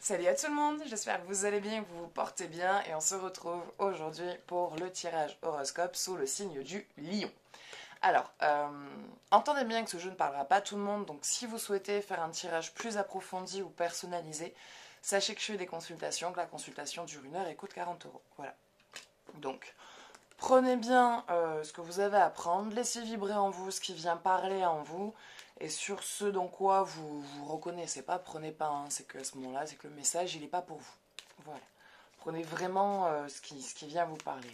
Salut à tout le monde, j'espère que vous allez bien, que vous vous portez bien et on se retrouve aujourd'hui pour le tirage horoscope sous le signe du lion. Alors, entendez bien que ce jeu ne parlera pas à tout le monde, donc si vous souhaitez faire un tirage plus approfondi ou personnalisé, sachez que je fais des consultations, que la consultation dure 1 heure et coûte 40 €. Voilà. Donc, prenez bien ce que vous avez à prendre, laissez vibrer en vous ce qui vient parler en vous, et sur ce dans quoi vous vous reconnaissez pas, prenez pas, hein, c'est qu'à ce moment-là, c'est que le message, il n'est pas pour vous. Voilà. Prenez vraiment ce qui vient vous parler.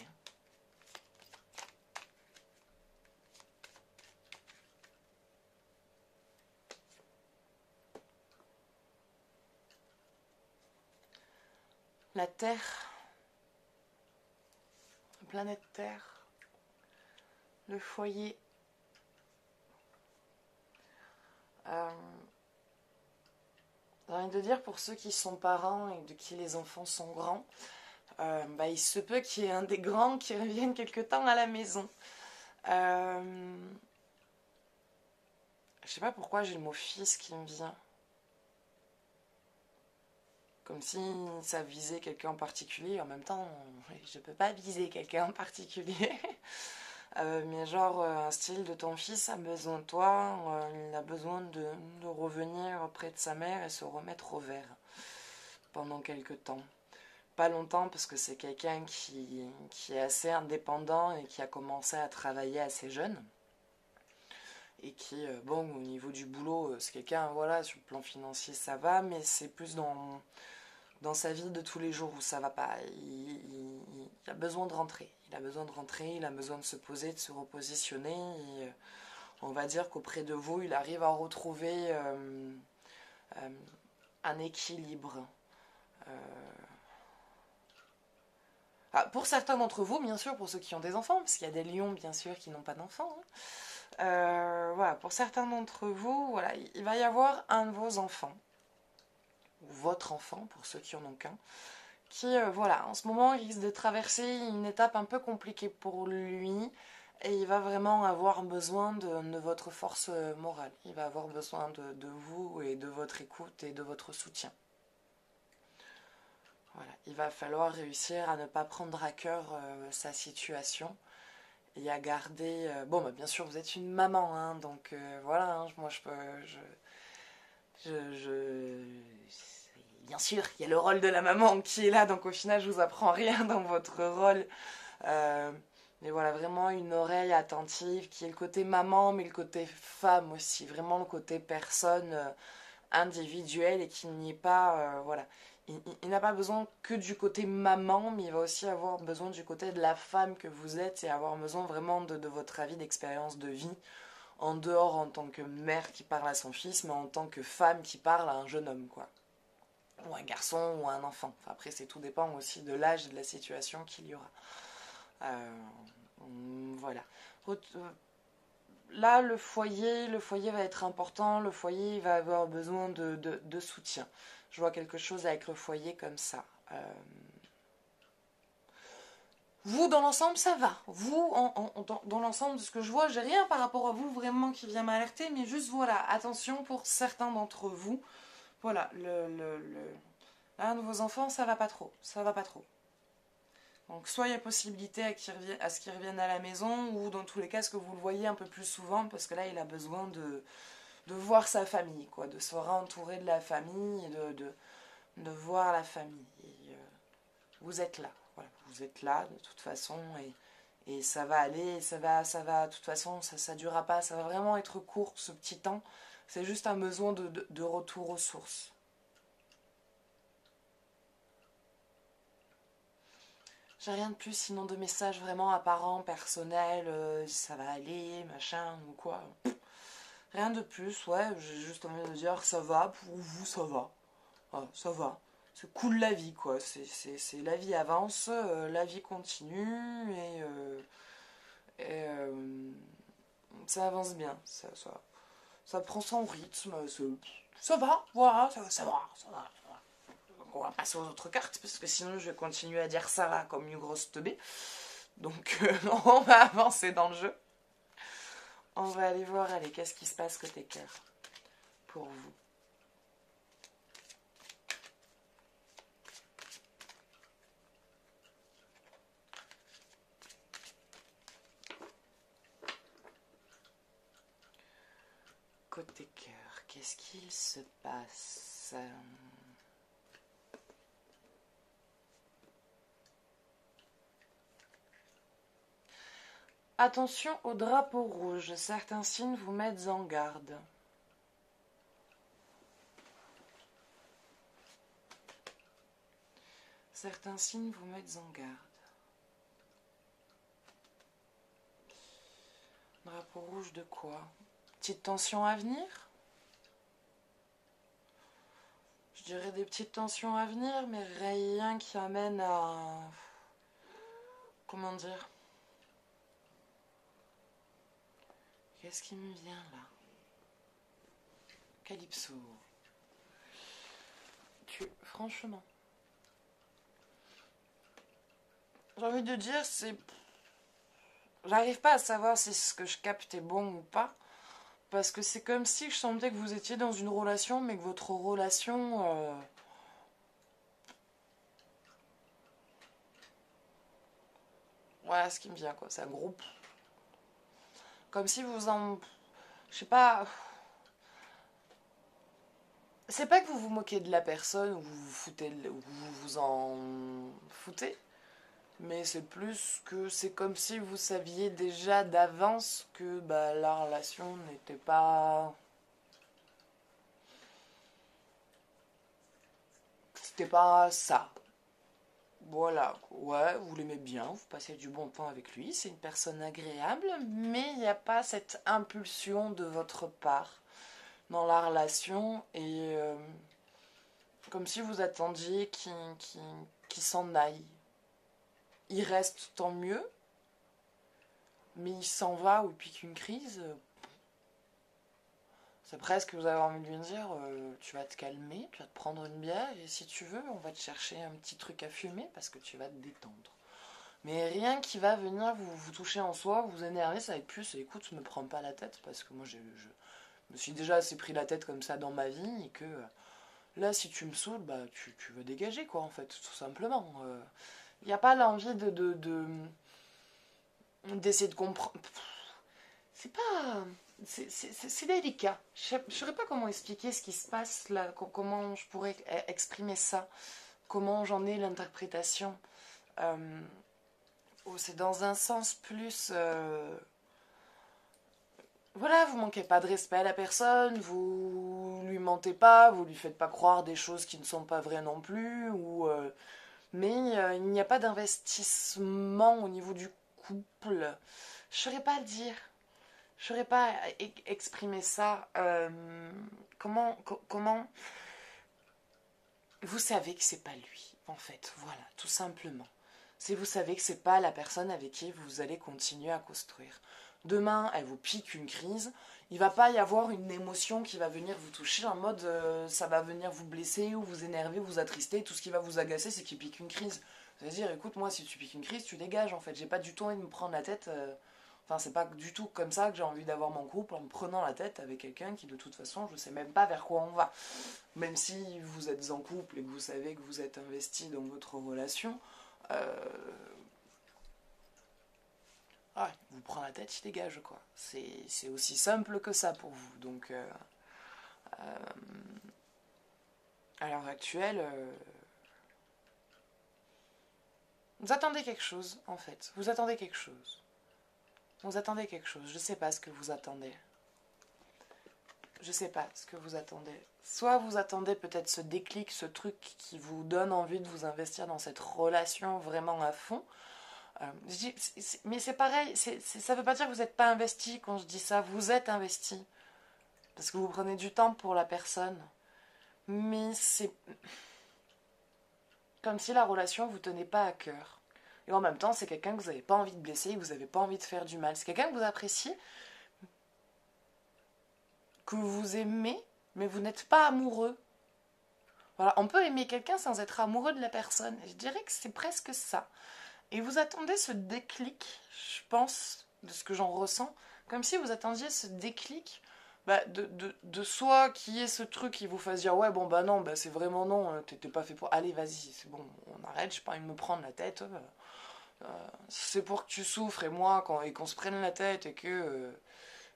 La Terre, la planète Terre, le foyer. J'ai envie de dire pour ceux qui sont parents et de qui les enfants sont grands, il se peut qu'il y ait un des grands qui revienne quelque temps à la maison. Je sais pas pourquoi j'ai le mot fils qui me vient. Comme si ça visait quelqu'un en particulier. En même temps, je peux pas viser quelqu'un en particulier. Mais genre, un style de ton fils a besoin de toi. Il a besoin de revenir auprès de sa mère et se remettre au vert pendant quelque temps. Pas longtemps parce que c'est quelqu'un qui est assez indépendant et qui a commencé à travailler assez jeune. Et qui, bon, au niveau du boulot, c'est quelqu'un, voilà, sur le plan financier ça va, mais c'est plus dans sa vie de tous les jours où ça va pas. Il a besoin de rentrer. Il a besoin de rentrer, il a besoin de se poser, de se repositionner. Et, on va dire qu'auprès de vous, il arrive à retrouver un équilibre. Pour certains d'entre vous, bien sûr, pour ceux qui ont des enfants, parce qu'il y a des lions, bien sûr, qui n'ont pas d'enfants. Voilà, pour certains d'entre vous, voilà, il va y avoir un de vos enfants, ou votre enfant, pour ceux qui en ont qu'un, qui, voilà, en ce moment, il risque de traverser une étape un peu compliquée pour lui, et il va vraiment avoir besoin de votre force morale. Il va avoir besoin de vous et de votre écoute et de votre soutien. Voilà, il va falloir réussir à ne pas prendre à cœur sa situation et à garder... bon, bien sûr, vous êtes une maman, hein, donc voilà, hein, moi je peux... Bien sûr, il y a le rôle de la maman qui est là, donc au final, je vous apprends rien dans votre rôle. Mais voilà, vraiment une oreille attentive, qui est le côté maman, mais le côté femme aussi, vraiment le côté personne individuelle et qu'il n'y ait pas... voilà. Il n'a pas besoin que du côté maman, mais il va aussi avoir besoin du côté de la femme que vous êtes et avoir besoin vraiment de votre avis, d'expérience de vie, en dehors en tant que mère qui parle à son fils, mais en tant que femme qui parle à un jeune homme, quoi. Ou un garçon ou un enfant. Enfin, après, tout dépend aussi de l'âge et de la situation qu'il y aura. Voilà. Là, le foyer va être important, le foyer va avoir besoin de soutien. Je vois quelque chose avec le foyer comme ça. Vous, dans l'ensemble, ça va. Vous, dans l'ensemble de ce que je vois, j'ai rien par rapport à vous vraiment qui vient m'alerter, mais juste voilà, attention pour certains d'entre vous. Voilà, l'un de vos enfants, ça va pas trop. Ça va pas trop. Donc soit il y a possibilité à ce qu'il revienne à la maison, ou dans tous les cas, ce que vous le voyez un peu plus souvent, parce que là, il a besoin de voir sa famille, quoi, de se entourer de la famille, et de voir la famille. Et, vous êtes là, voilà, vous êtes là de toute façon, et ça va aller, ça va, de toute façon, ça durera pas, ça va vraiment être court ce petit temps, c'est juste un besoin de retour aux sources. J'ai rien de plus sinon de messages vraiment apparents, personnels, ça va aller, machin ou quoi. Rien de plus, ouais, j'ai juste envie de dire ça va, pour vous ça va. Ah, ça va. C'est cool la vie, quoi. La vie avance, la vie continue et ça avance bien. Ça prend son rythme. Ça va, voilà, ça va. Donc on va passer aux autres cartes parce que sinon je vais continuer à dire ça va comme une grosse teubée. Donc on va avancer dans le jeu. On va aller voir, allez, qu'est-ce qui se passe côté cœur pour vous. côté cœur, qu'est-ce qu'il se passe? Attention au drapeau rouge, certains signes vous mettent en garde. Certains signes vous mettent en garde. Drapeau rouge de quoi? Petite tension à venir? Je dirais des petites tensions à venir, mais rien qui amène à... Comment dire? Qu'est-ce qui me vient là? Calypso. Franchement. J'ai envie de dire, c'est... J'arrive pas à savoir si ce que je capte est bon ou pas. Parce que c'est comme si je sentais que vous étiez dans une relation, mais que votre relation... Ouais, ce qui me vient, quoi. C'est un groupe. Comme si vous en... Je sais pas... C'est pas que vous vous moquez de la personne, ou vous vous foutez... ou vous vous en foutez. Mais c'est plus que c'est comme si vous saviez déjà d'avance que bah, la relation n'était pas... C'était pas ça. Voilà, ouais, vous l'aimez bien, vous passez du bon temps avec lui, c'est une personne agréable, mais il n'y a pas cette impulsion de votre part dans la relation et comme si vous attendiez qu'il s'en aille. Il reste tant mieux, mais il s'en va ou il pique une crise. C'est presque que vous avez envie de lui dire tu vas te calmer, tu vas te prendre une bière et si tu veux, on va te chercher un petit truc à fumer parce que tu vas te détendre. Mais rien qui va venir vous toucher en soi, vous énerver, ça va être plus écoute, me prends pas la tête parce que moi je me suis déjà assez pris la tête comme ça dans ma vie et que là si tu me saoules, bah tu veux dégager quoi en fait, tout simplement. Il n'y a pas l'envie d'essayer de comprendre. C'est pas. C'est délicat. Je ne saurais pas comment expliquer ce qui se passe là, comment je pourrais exprimer ça, comment j'en ai l'interprétation. C'est dans un sens plus... Voilà, vous manquez pas de respect à la personne, vous lui mentez pas, vous lui faites pas croire des choses qui ne sont pas vraies non plus, mais il n'y a pas d'investissement au niveau du couple. Je saurais pas le dire. Je saurais pas exprimer ça. Comment vous savez que c'est pas lui, en fait, voilà, tout simplement. Si vous savez que c'est pas la personne avec qui vous allez continuer à construire. Demain, elle vous pique une crise, il va pas y avoir une émotion qui va venir vous toucher en mode ça va venir vous blesser ou vous énerver, vous attrister, tout ce qui va vous agacer c'est qu'il pique une crise. Vous allez dire écoute moi si tu piques une crise tu dégages en fait, j'ai pas du tout envie de me prendre la tête, enfin c'est pas du tout comme ça que j'ai envie d'avoir mon couple en me prenant la tête avec quelqu'un qui de toute façon je sais même pas vers quoi on va. Même si vous êtes en couple et que vous savez que vous êtes investi dans votre relation, vous prend la tête, il dégage quoi. C'est aussi simple que ça pour vous. Donc à l'heure actuelle, vous attendez quelque chose en fait. Vous attendez quelque chose. Vous attendez quelque chose. Je sais pas ce que vous attendez. Je sais pas ce que vous attendez. Soit vous attendez peut-être ce déclic, ce truc qui vous donne envie de vous investir dans cette relation vraiment à fond. Mais c'est pareil, ça veut pas dire que vous n'êtes pas investi quand je dis ça. Vous êtes investi. Parce que vous prenez du temps pour la personne. Mais c'est comme si la relation vous tenait pas à cœur. Et en même temps, c'est quelqu'un que vous n'avez pas envie de blesser, que vous n'avez pas envie de faire du mal. C'est quelqu'un que vous appréciez, que vous aimez, mais vous n'êtes pas amoureux. Voilà, on peut aimer quelqu'un sans être amoureux de la personne. Je dirais que c'est presque ça. Et vous attendez ce déclic, je pense, de ce que j'en ressens, comme si vous attendiez ce déclic de soi qui est ce truc qui vous fasse dire ouais bon bah non, bah c'est vraiment non, t'es pas fait pour... Allez vas-y, c'est bon, on arrête, j'ai pas envie de me prendre la tête. C'est pour que tu souffres et moi, et qu'on se prenne la tête et que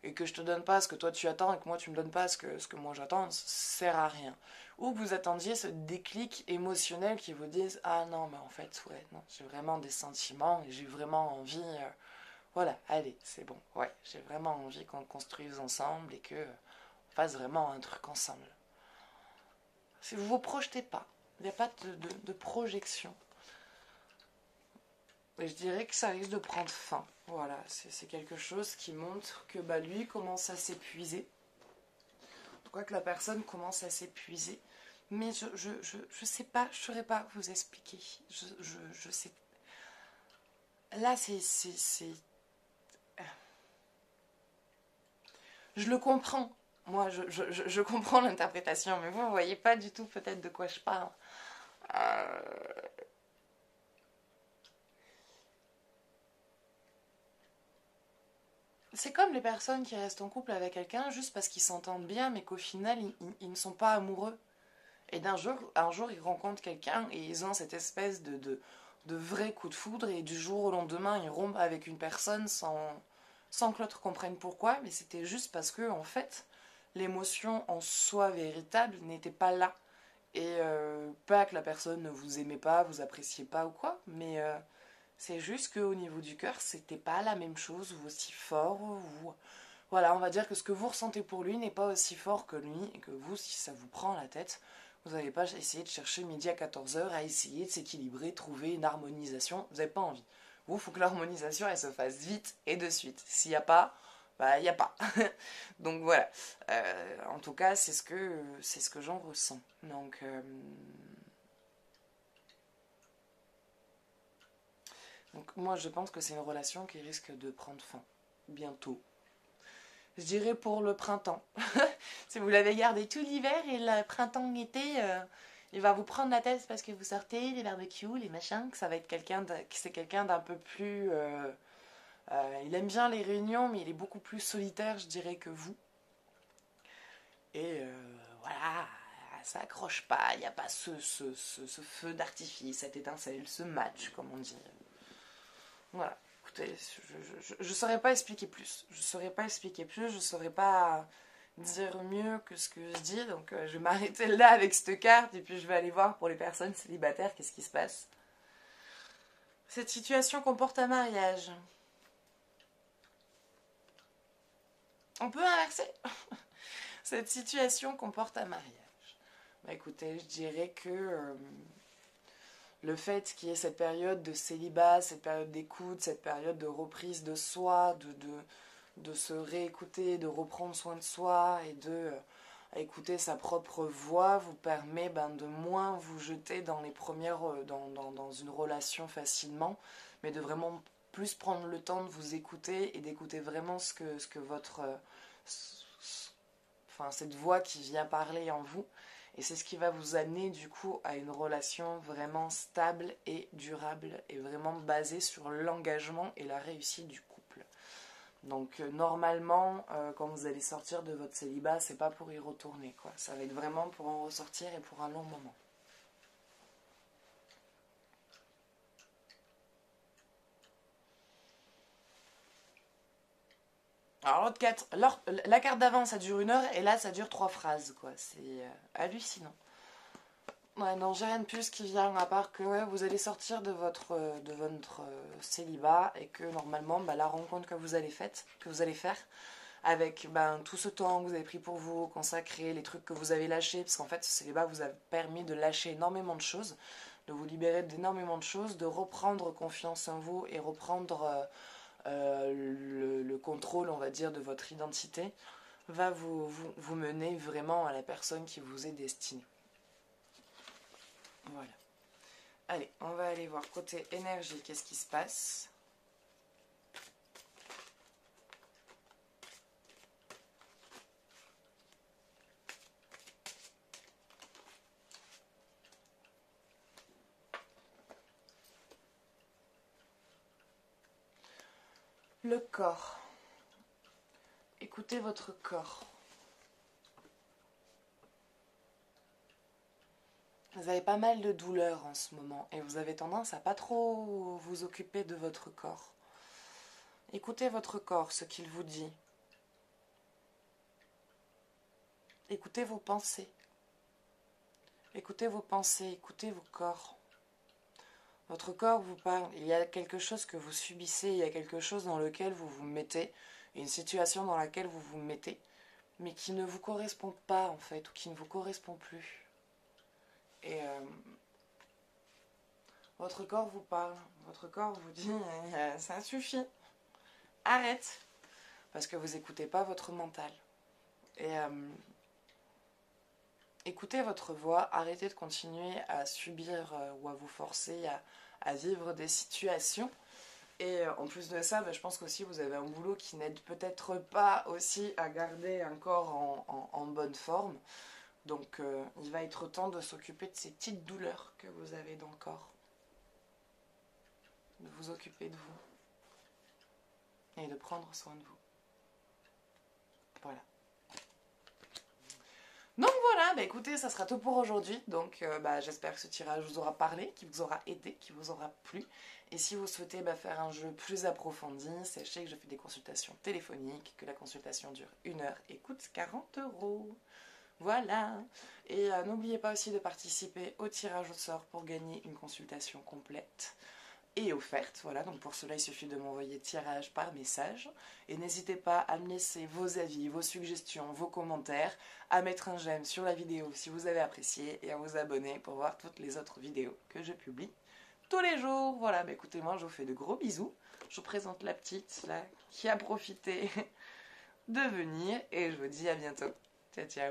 et que je te donne pas ce que toi tu attends et que moi tu me donnes pas ce que moi j'attends, ça sert à rien. Ou que vous attendiez ce déclic émotionnel qui vous dise ah non mais en fait ouais non j'ai vraiment des sentiments et j'ai vraiment envie voilà allez c'est bon ouais j'ai vraiment envie qu'on construise ensemble et que on fasse vraiment un truc ensemble. Si vous vous projetez pas, il n'y a pas de projection. Et je dirais que ça risque de prendre fin. Voilà, c'est quelque chose qui montre que bah, lui commence à s'épuiser. En tout cas que la personne commence à s'épuiser. Mais je sais pas, je saurais pas vous expliquer. Je sais. Là, je le comprends. Moi, je comprends l'interprétation, mais vous voyez pas du tout peut-être de quoi je parle. Euh, C'est comme les personnes qui restent en couple avec quelqu'un juste parce qu'ils s'entendent bien, mais qu'au final, ils ne sont pas amoureux. Et un jour, ils rencontrent quelqu'un et ils ont cette espèce de vrai coup de foudre, et du jour au lendemain, ils rompent avec une personne sans que l'autre comprenne pourquoi, mais c'était juste parce que, en fait, l'émotion en soi véritable n'était pas là. Et pas que la personne ne vous aimait pas, vous appréciez pas ou quoi, mais c'est juste qu'au niveau du cœur, c'était pas la même chose, ou aussi fort, ou... Voilà, on va dire que ce que vous ressentez pour lui n'est pas aussi fort que lui, et que vous, si ça vous prend la tête, vous n'allez pas essayer de chercher midi à 14h à essayer de s'équilibrer, trouver une harmonisation, vous n'avez pas envie. Vous, il faut que l'harmonisation, elle se fasse vite et de suite. S'il n'y a pas, bah, il n'y a pas. Donc voilà. En tout cas, c'est ce que j'en ressens. Donc moi, je pense que c'est une relation qui risque de prendre fin bientôt. Je dirais pour le printemps. Si vous l'avez gardé tout l'hiver et le printemps-été, il va vous prendre la tête parce que vous sortez, les barbecues, les machins, que ça va être c'est quelqu'un d'un peu plus... il aime bien les réunions, mais il est beaucoup plus solitaire, je dirais, que vous. Et voilà, ça accroche pas, il n'y a pas ce feu d'artifice, cette étincelle, ce match, comme on dit. Voilà, écoutez, je ne saurais pas expliquer plus. Je ne saurais pas expliquer plus, je ne saurais pas dire mieux que ce que je dis. Donc je vais m'arrêter là avec cette carte et puis je vais aller voir pour les personnes célibataires qu'est-ce qui se passe. Cette situation comporte un mariage. On peut inverser. Cette situation comporte un mariage. Bah écoutez, je dirais que le fait qu'il y ait cette période de célibat, cette période d'écoute, cette période de reprise de soi, de se réécouter, de reprendre soin de soi et de écouter sa propre voix vous permet de moins vous jeter dans les premières dans une relation facilement, mais de vraiment plus prendre le temps de vous écouter et d'écouter vraiment ce que votre enfin cette voix qui vient parler en vous, et c'est ce qui va vous amener du coup à une relation vraiment stable et durable et vraiment basée sur l'engagement et la réussite du couple. Donc normalement, quand vous allez sortir de votre célibat, c'est pas pour y retourner, quoi. Ça va être vraiment pour en ressortir et pour un long moment. Alors la carte d'avant, ça dure 1 heure, et là, ça dure 3 phrases, quoi. C'est hallucinant. Ouais, non, j'ai rien de plus qui vient, à part que ouais, vous allez sortir de votre célibat, et que normalement, la rencontre que vous allez faire, avec tout ce temps que vous avez pris pour vous, consacrer, les trucs que vous avez lâchés, parce qu'en fait, ce célibat vous a permis de lâcher énormément de choses, de vous libérer d'énormément de choses, de reprendre confiance en vous et reprendre le contrôle, on va dire, de votre identité, va vous mener vraiment à la personne qui vous est destinée. Voilà. Allez, on va aller voir côté énergie, qu'est-ce qui se passe. Le corps. Écoutez votre corps. Vous avez pas mal de douleurs en ce moment et vous avez tendance à pas trop vous occuper de votre corps. Écoutez votre corps, ce qu'il vous dit. Écoutez vos pensées. Écoutez vos pensées, écoutez vos corps. Votre corps vous parle. Il y a quelque chose que vous subissez, il y a quelque chose dans lequel vous vous mettez, une situation dans laquelle vous vous mettez, mais qui ne vous correspond pas en fait, ou qui ne vous correspond plus. Et votre corps vous parle, votre corps vous dit ça suffit, arrête, parce que vous n'écoutez pas votre mental. Et écoutez votre voix, arrêtez de continuer à subir ou à vous forcer à vivre des situations. Et en plus de ça, je pense qu'aussi vous avez un boulot qui n'aide peut-être pas aussi à garder un corps en bonne forme. Donc il va être temps de s'occuper de ces petites douleurs que vous avez dans le corps. De vous occuper de vous. Et de prendre soin de vous. Voilà. Donc voilà, écoutez, ça sera tout pour aujourd'hui. Donc j'espère que ce tirage vous aura parlé, qu'il vous aura aidé, qu'il vous aura plu. Et si vous souhaitez faire un jeu plus approfondi, sachez que je fais des consultations téléphoniques, que la consultation dure 1 heure et coûte 40 €. Voilà. Et n'oubliez pas aussi de participer au tirage au sort pour gagner une consultation complète et offerte. Voilà, donc pour cela, il suffit de m'envoyer tirage par message. Et n'hésitez pas à me laisser vos avis, vos suggestions, vos commentaires, à mettre un j'aime sur la vidéo si vous avez apprécié et à vous abonner pour voir toutes les autres vidéos que je publie tous les jours. Voilà, écoutez, moi je vous fais de gros bisous. Je vous présente la petite là qui a profité de venir et je vous dis à bientôt. Ciao, ciao.